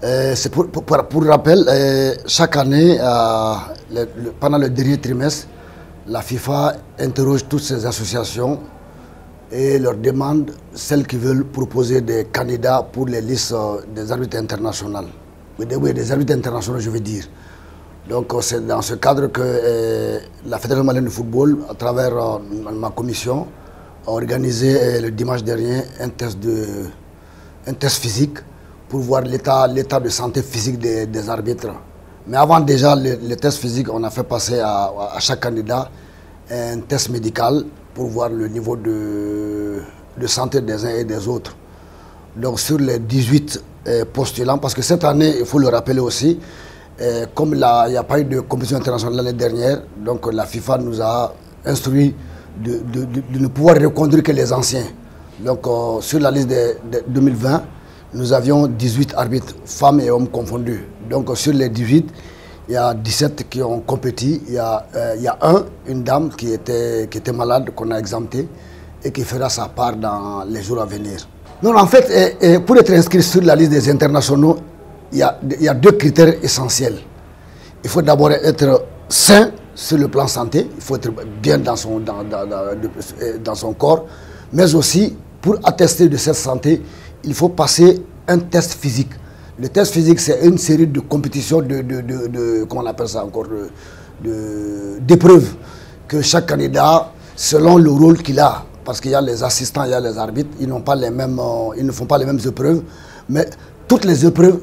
C'est pour rappel, chaque année, pendant le dernier trimestre, la FIFA interroge toutes ces associations et leur demande celles qui veulent proposer des candidats pour les listes des arbitres internationaux. Oui, des arbitres internationaux, je veux dire. Donc c'est dans ce cadre que la Fédération malienne de football, à travers ma commission, a organisé le dimanche dernier un test physique pour voir l'état de santé physique des arbitres. Mais avant déjà le test physique, on a fait passer à chaque candidat un test médical pour voir le niveau de santé des uns et des autres. Donc sur les 18 postulants, parce que cette année, il faut le rappeler aussi, comme il n'y a pas eu de compétition internationale l'année dernière, donc la FIFA nous a instruit de ne pouvoir reconduire que les anciens. Donc sur la liste de 2020, nous avions 18 arbitres, femmes et hommes confondus. Donc sur les 18, il y a 17 qui ont compétit. Il y a une dame qui était malade, qu'on a exemptée et qui fera sa part dans les jours à venir. Non, en fait, pour être inscrit sur la liste des internationaux, il y a deux critères essentiels. Il faut d'abord être sain sur le plan santé, il faut être bien dans son corps, mais aussi pour attester de cette santé, il faut passer un test physique. Le test physique, c'est une série de compétitions, comment on appelle ça encore, d'épreuves que chaque candidat, selon le rôle qu'il a, parce qu'il y a les assistants, il y a les arbitres, ils ne font pas les mêmes épreuves, mais toutes les épreuves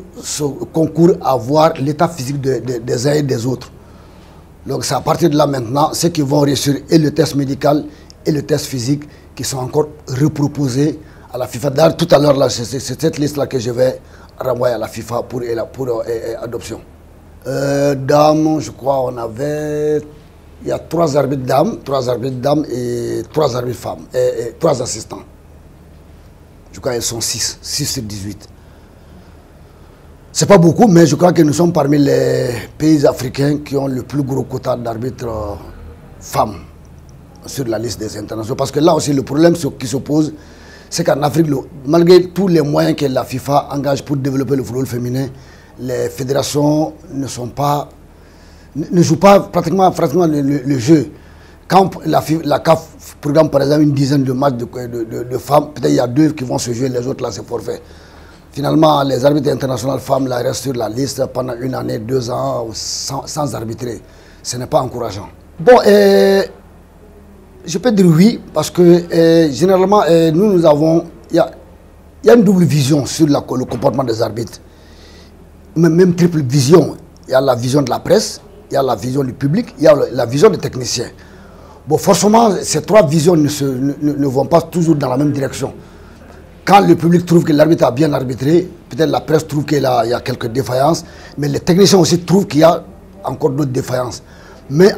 concourent à voir l'état physique des uns et des autres. Donc c'est à partir de là maintenant, ceux qui vont réussir et le test médical et le test physique qui sont encore reproposés à la FIFA. D'ailleurs, tout à l'heure, c'est cette liste-là que je vais renvoyer à la FIFA pour adoption. Dames, je crois, il y a 3 arbitres dames et 3 arbitres femmes, et 3 assistants. Je crois qu'elles sont 6 sur 18. C'est pas beaucoup, mais je crois que nous sommes parmi les pays africains qui ont le plus gros quota d'arbitres femmes sur la liste des internationaux. Parce que là aussi, le problème qui se pose, c'est qu'en Afrique, malgré tous les moyens que la FIFA engage pour développer le football féminin, les fédérations ne jouent pas pratiquement le jeu. Quand la CAF programme par exemple une dizaine de matchs de femmes, peut-être il y a 2 qui vont se jouer, les autres là c'est forfait. Finalement, les arbitres internationaux femmes là, restent sur la liste pendant 1 année, 2 ans sans arbitrer. Ce n'est pas encourageant. Bon, je peux dire oui, parce que généralement, nous avons... Il y a une double vision sur le comportement des arbitres. Même triple vision. Il y a la vision de la presse, il y a la vision du public, il y a la vision des techniciens. Bon, forcément, ces 3 visions ne vont pas toujours dans la même direction. Quand le public trouve que l'arbitre a bien arbitré, peut-être la presse trouve qu'il y a quelques défaillances, mais les techniciens aussi trouvent qu'il y a encore d'autres défaillances. Mais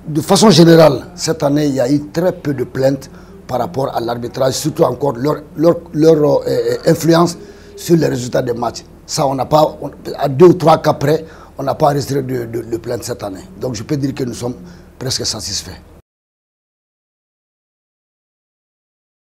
de façon générale, cette année, il y a eu très peu de plaintes par rapport à l'arbitrage, surtout encore leur influence sur les résultats des matchs. Ça, on n'a pas, à 2 ou 3 cas près, on n'a pas enregistré de plaintes cette année. Donc je peux dire que nous sommes presque satisfaits.